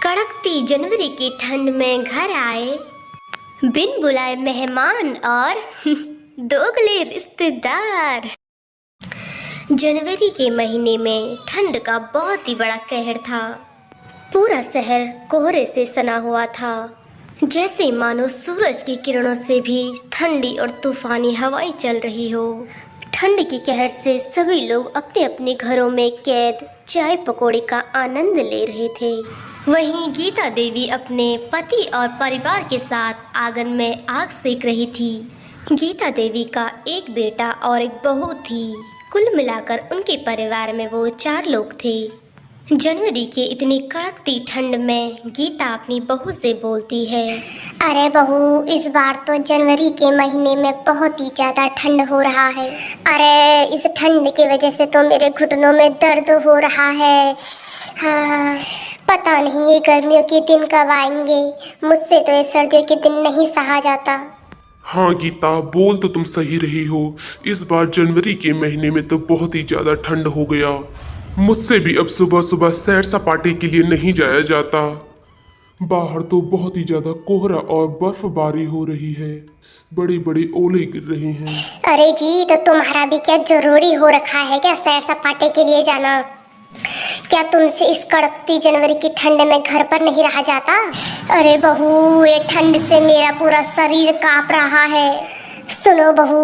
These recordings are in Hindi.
कड़कती जनवरी की ठंड में घर आए बिन बुलाए मेहमान और दोगले रिश्तेदार। जनवरी के महीने में ठंड का बहुत ही बड़ा कहर था। पूरा शहर कोहरे से सना हुआ था, जैसे मानो सूरज की किरणों से भी ठंडी और तूफानी हवाएं चल रही हो। ठंड की कहर से सभी लोग अपने अपने घरों में कैद चाय पकौड़े का आनंद ले रहे थे। वहीं गीता देवी अपने पति और परिवार के साथ आंगन में आग सेक रही थी। गीता देवी का एक बेटा और एक बहू थी। कुल मिलाकर उनके परिवार में वो 4 लोग थे। जनवरी के इतनी कड़कती ठंड में गीता अपनी बहू से बोलती है, अरे बहू, इस बार तो जनवरी के महीने में बहुत ही ज्यादा ठंड हो रहा है। अरे इस ठंड की वजह से तो मेरे घुटनों में दर्द हो रहा है। हाँ, पता नहीं ये गर्मियों के दिन कब आएंगे। मुझसे तो ये सर्दियों के दिन नहीं सहा जाता। हाँ गीता, बोल तो तुम सही रही हो। इस बार जनवरी के महीने में तो बहुत ही ज़्यादा ठंड हो गया। मुझसे भी अब सुबह सुबह सैर सपाटे के लिए नहीं जाया जाता। बाहर तो बहुत ही ज़्यादा कोहरा और बर्फबारी हो रही है। बड़े बड़े ओले गिर रहे हैं। अरे जी, तो तुम्हारा भी क्या जरूरी हो रखा है क्या सैर सपाटे के लिए जाना? क्या तुमसे इस कड़कती जनवरी की ठंड में घर पर नहीं रहा जाता? अरे बहू, ये ठंड से मेरा पूरा शरीर कांप रहा है। सुनो बहू,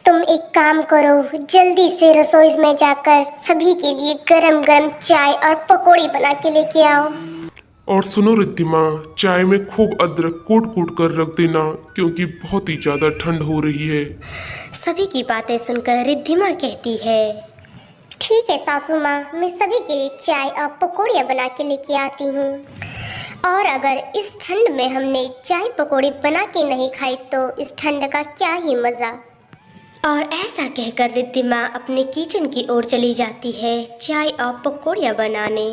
तुम एक काम करो, जल्दी से रसोई में जाकर सभी के लिए गरम गरम चाय और पकौड़ी बना के लेके आओ। और सुनो रिद्धिमा, चाय में खूब अदरक कूट कूट कर रख देना, क्योंकि बहुत ही ज़्यादा ठंड हो रही है। सभी की बातें सुनकर रिद्धिमा कहती है, ठीक है सासू माँ, मैं सभी के लिए चाय और पकौड़ियाँ बना के लेके आती हूँ। और अगर इस ठंड में हमने चाय पकौड़ी बना के नहीं खाई तो इस ठंड का क्या ही मज़ा। और ऐसा कहकर रिद्धिमा अपने किचन की ओर चली जाती है चाय और पकौड़ियाँ बनाने।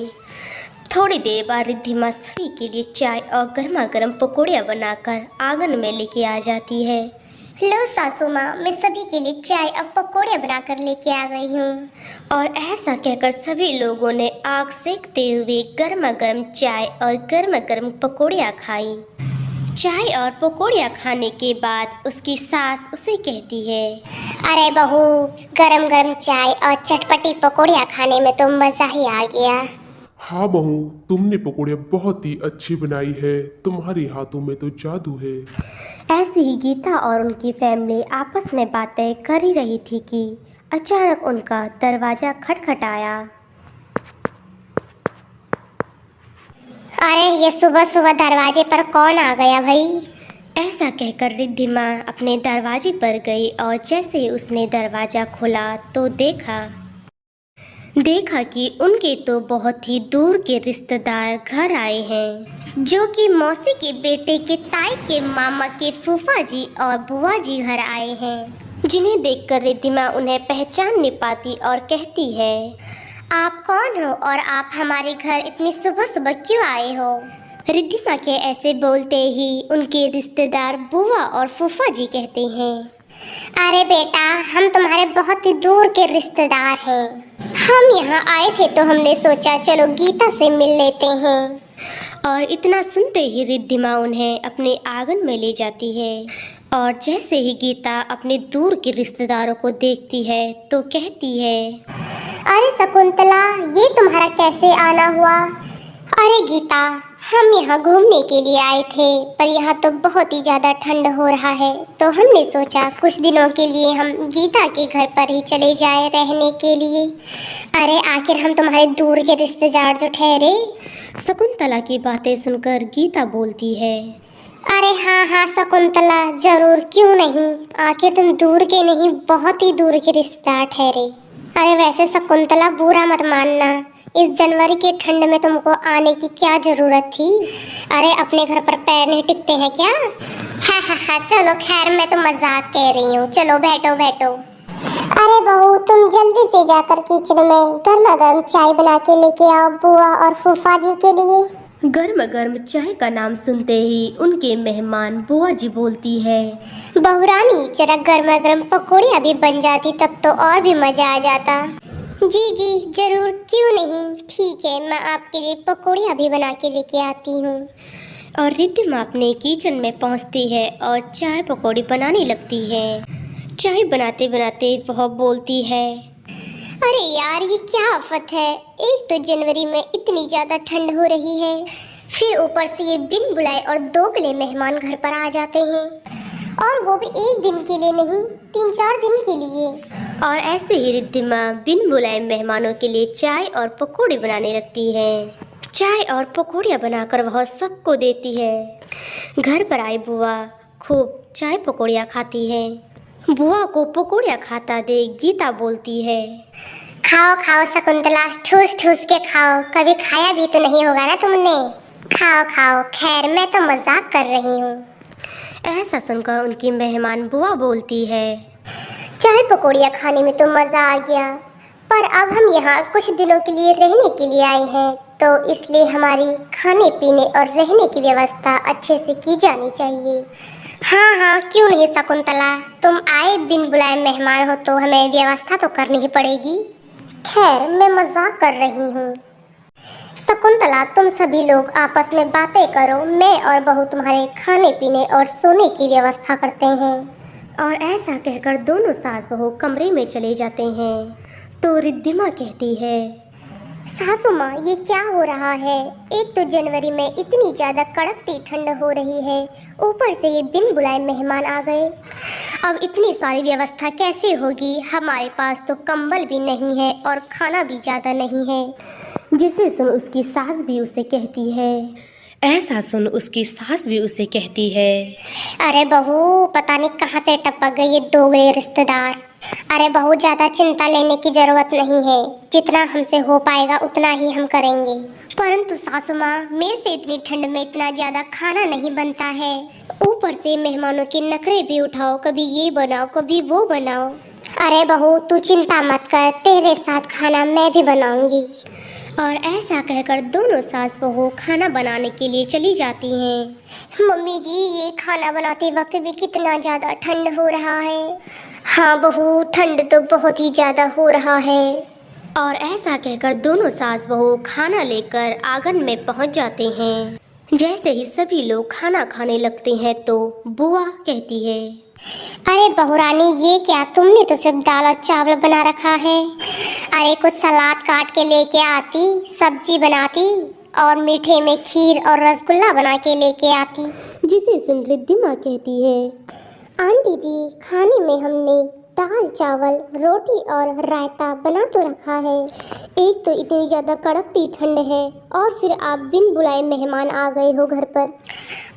थोड़ी देर बाद रिद्धिमा सभी के लिए चाय और गर्मा गर्म पकौड़ियाँ बनाकर आंगन में लेके आ जाती है। लो सासू माँ, मैं सभी के लिए चाय और पकौड़ियाँ बनाकर लेके आ गई हूँ। और ऐसा कहकर सभी लोगों ने आग सेकते हुए गर्मा गर्म चाय और गर्मा गर्म पकौड़ियाँ खाई। चाय और पकौड़ियाँ खाने के बाद उसकी सास उसे कहती है, अरे बहू, गरम गरम चाय और चटपटी पकौड़ियाँ खाने में तो मज़ा ही आ गया। हाँ बहू, तुमने पकौड़ियाँ बहुत ही अच्छी बनाई है। तुम्हारे हाथों में तो जादू है। ऐसे ही गीता और उनकी फैमिली आपस में बातें कर ही रही थी कि अचानक उनका दरवाज़ा खटखटाया। अरे ये सुबह सुबह दरवाजे पर कौन आ गया भाई? ऐसा कहकर रिद्धिमा अपने दरवाजे पर गई और जैसे ही उसने दरवाज़ा खोला तो देखा कि उनके तो बहुत ही दूर के रिश्तेदार घर आए हैं, जो कि मौसी के बेटे के ताई के मामा के फूफा जी और बुआ जी घर आए हैं। जिन्हें देखकर रिद्धिमा उन्हें पहचान नहीं पाती और कहती है, आप कौन हो और आप हमारे घर इतनी सुबह सुबह क्यों आए हो? रिद्धिमा के ऐसे बोलते ही उनके रिश्तेदार बुआ और फूफा जी कहते हैं, अरे बेटा, हम तुम्हारे बहुत ही दूर के रिश्तेदार हैं। हम यहाँ आए थे तो हमने सोचा चलो गीता से मिल लेते हैं। और इतना सुनते ही रिद्धिमा उन्हें अपने आंगन में ले जाती है। और जैसे ही गीता अपने दूर के रिश्तेदारों को देखती है तो कहती है, अरे शकुंतला, ये तुम्हारा कैसे आना हुआ? अरे गीता, हम यहाँ घूमने के लिए आए थे, पर यहाँ तो बहुत ही ज़्यादा ठंड हो रहा है, तो हमने सोचा कुछ दिनों के लिए हम गीता के घर पर ही चले जाए रहने के लिए। अरे आखिर हम तुम्हारे दूर के रिश्तेदार जो ठहरे। शकुंतला की बातें सुनकर गीता बोलती है, अरे हाँ हाँ शकुंतला, जरूर, क्यों नहीं। आखिर तुम दूर के नहीं, बहुत ही दूर के रिश्तेदार ठहरे। अरे वैसे शकुंतला, बुरा मत मानना, इस जनवरी के ठंड में तुमको आने की क्या जरूरत थी? अरे अपने घर पर पैर नहीं टिकते हैं क्या? हा, चलो खैर, मैं तो मजाक कह रही हूँ। चलो बैठो बैठो। अरे बहू, तुम जल्दी से जाकर किचन में गर्मा गर्म चाय बना के लेके आओ बुआ और फूफा जी के लिए। गर्म गर्म चाय का नाम सुनते ही उनके मेहमान बुआ जी बोलती है, बहुरानी, जरा गर्मा गर्म पकौड़ियाँ भी बन जाती तब तो और भी मजा आ जाता। जी जी जरूर, क्यों नहीं। ठीक है, मैं आपके लिए पकौड़ियाँ भी बना के लेके आती हूँ। और रिद्धिमा अपने किचन में पहुंचती है और चाय पकौड़ी बनाने लगती है। चाय बनाते बनाते वह बोलती है, अरे यार, ये क्या आफत है। एक तो जनवरी में इतनी ज्यादा ठंड हो रही है, फिर ऊपर से ये बिन बुलाए और दोगले मेहमान घर पर आ जाते हैं, और वो भी एक दिन के लिए नहीं, 3-4 दिन के लिए। और ऐसे ही रिद्धिमा बिन बुलाए मेहमानों के लिए चाय और पकौड़ी बनाने लगती है। चाय और पकौड़ियाँ बनाकर वह सबको देती है। घर पर आई बुआ खूब चाय पकौड़ियाँ खाती है। बुआ को पकौड़ियाँ खाता देख गीता बोलती है, खाओ खाओ शकुंतला, ठूस ठूस के खाओ, कभी खाया भी तो नहीं होगा ना तुमने। खाओ खाओ, खैर मैं तो मजाक कर रही हूँ। ऐसा सुनकर उनकी मेहमान बुआ बोलती है, चाय पकौड़ियाँ खाने में तो मजा आ गया, पर अब हम यहाँ कुछ दिनों के लिए रहने के लिए आए हैं, तो इसलिए हमारी खाने पीने और रहने की व्यवस्था अच्छे से की जानी चाहिए। हाँ हाँ, क्यों नहीं शकुंतला, तुम आए बिन बुलाए मेहमान हो तो हमें व्यवस्था तो करनी ही पड़ेगी। खैर मैं मजाक कर रही हूँ। शकुंतला, तुम सभी लोग आपस में बातें करो, मैं और बहू तुम्हारे खाने पीने और सोने की व्यवस्था करते हैं। और ऐसा कहकर दोनों सास बहू कमरे में चले जाते हैं। तो रिद्धिमा कहती है, सासू माँ, ये क्या हो रहा है। एक तो जनवरी में इतनी ज्यादा कड़कती ठंड हो रही है, ऊपर से ये बिन बुलाए मेहमान आ गए। अब इतनी सारी व्यवस्था कैसे होगी। हमारे पास तो कंबल भी नहीं है और खाना भी ज्यादा नहीं है। जिसे सुन उसकी सास भी उसे कहती है। ऐसा सुन उसकी सास भी उसे कहती है, अरे बहू, पता नहीं कहाँ से टपक गए ये दोगले रिश्तेदार। अरे बहू, ज्यादा चिंता लेने की जरूरत नहीं है, जितना हमसे हो पाएगा उतना ही हम करेंगे। परंतु सासू माँ, मेरे से इतनी ठंड में इतना ज्यादा खाना नहीं बनता है, ऊपर से मेहमानों के नखरे भी उठाओ, कभी ये बनाओ कभी वो बनाओ। अरे बहू, तू चिंता मत कर, तेरे साथ खाना मैं भी बनाऊंगी। और ऐसा कहकर दोनों सास बहू खाना बनाने के लिए चली जाती हैं। मम्मी जी, ये खाना बनाते वक्त भी कितना ज्यादा ठंड हो रहा है। हाँ बहू, ठंड तो बहुत ही ज्यादा हो रहा है। और ऐसा कहकर दोनों सास बहू खाना लेकर आंगन में पहुंच जाते हैं। जैसे ही सभी लोग खाना खाने लगते हैं तो बुआ कहती है, अरे बहू रानी, ये क्या, तुमने तो सिर्फ दाल और चावल बना रखा है। अरे कुछ सलाद काट के लेके आती, सब्जी बनाती और मीठे में खीर और रसगुल्ला बना के लेके आती। जिसे सुन रिद्धिमा कहती है, आंटी जी, खाने में हमने दाल चावल रोटी और रायता बना तो रखा है। एक तो इतनी ज़्यादा कड़कती ठंड है और फिर आप बिन बुलाए मेहमान आ गए हो घर पर।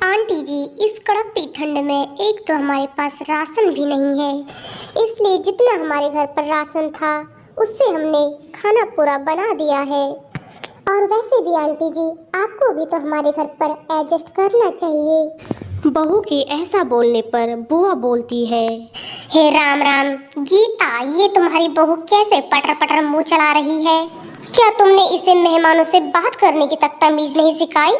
आंटी जी, इस कड़कती ठंड में एक तो हमारे पास राशन भी नहीं है, इसलिए जितना हमारे घर पर राशन था उससे हमने खाना पूरा बना दिया है। और वैसे भी आंटी जी, आपको भी तो हमारे घर पर एडजस्ट करना चाहिए। बहू के ऐसा बोलने पर बुआ बोलती है, हे राम राम। गीता, ये तुम्हारी बहू कैसे पटर पटर मुंह चला रही है। क्या तुमने इसे मेहमानों से बात करने की तक तमीज नहीं सिखाई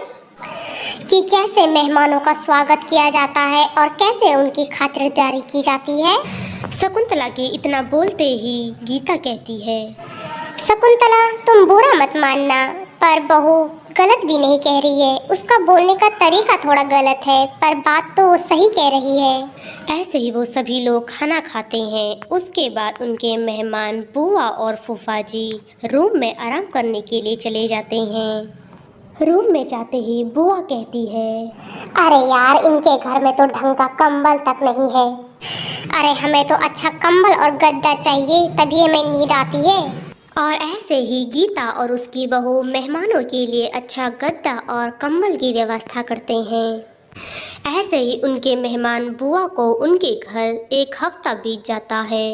कि कैसे मेहमानों का स्वागत किया जाता है और कैसे उनकी खातिरदारी की जाती है। शकुंतला के इतना बोलते ही गीता कहती है, शकुंतला, तुम बुरा मत मानना, पर बहू गलत भी नहीं कह रही है। उसका बोलने का तरीका थोड़ा गलत है, पर बात तो वो सही कह रही है। ऐसे ही वो सभी लोग खाना खाते हैं। उसके बाद उनके मेहमान बुआ और फूफा जी रूम में आराम करने के लिए चले जाते हैं। रूम में जाते ही बुआ कहती है, अरे यार, इनके घर में तो ढंग का कंबल तक नहीं है। अरे हमें तो अच्छा कंबल और गद्दा चाहिए, तभी हमें नींद आती है। और ऐसे ही गीता और उसकी बहू मेहमानों के लिए अच्छा गद्दा और कंबल की व्यवस्था करते हैं। ऐसे ही उनके मेहमान बुआ को उनके घर एक हफ्ता बीत जाता है।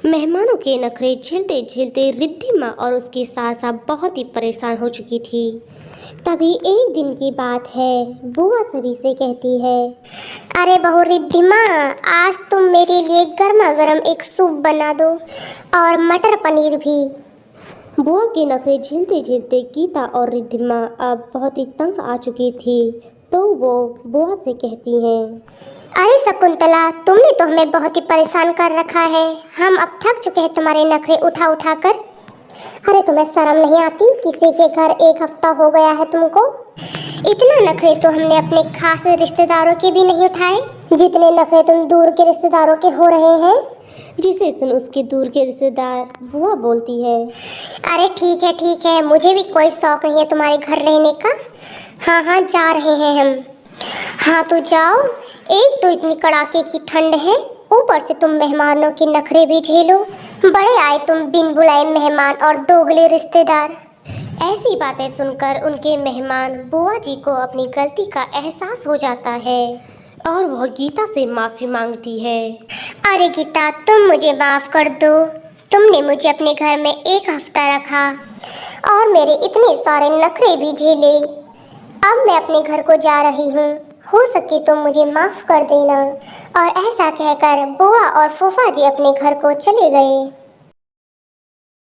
मेहमानों के नखरे झेलते झेलते रिद्धिमा और उसकी सास अब बहुत ही परेशान हो चुकी थी। तभी एक दिन की बात है, बुआ सभी से कहती है, अरे बहू रिद्धिमा, आज तुम मेरे लिए गर्मा गर्म एक सूप बना दो और मटर पनीर भी। बुआ के नखरे झेलते झेलते गीता और रिद्धिमा अब बहुत ही तंग आ चुकी थी, तो वो बुआ से कहती हैं, अरे शकुंतला, तुमने तो हमें बहुत ही परेशान कर रखा है। हम अब थक चुके हैं तुम्हारे नखरे उठा उठा कर। अरे तुम्हें शर्म नहीं आती? किसी के घर एक हफ्ता हो गया है तुमको। इतना नखरे तो हमने अपने खास रिश्तेदारों के भी नहीं उठाए जितने नखरे तुम दूर के रिश्तेदारों के हो रहे हैं। जिसे सुन उसके दूर के रिश्तेदार बुआ बोलती है। अरे ठीक है, मुझे भी कोई शौक नहीं है तुम्हारे घर रहने का। हाँ जा रहे हैं हम। हाँ तो जाओ, एक तो इतनी कड़ाके की ठंड है, ऊपर से तुम मेहमानों के नखरे भी झेलो। बड़े आए तुम बिन बुलाए मेहमान और दोगले रिश्तेदार। ऐसी बातें सुनकर उनके मेहमान बुआ जी को अपनी गलती का एहसास हो जाता है और वह गीता से माफ़ी मांगती है। अरे गीता, तुम मुझे माफ़ कर दो। तुमने मुझे अपने घर में एक हफ्ता रखा और मेरे इतने सारे नखरे भी झेले। अब मैं अपने घर को जा रही हूँ, हो सके तो मुझे माफ़ कर देना। और ऐसा कहकर बुआ और फूफा जी अपने घर को चले गए।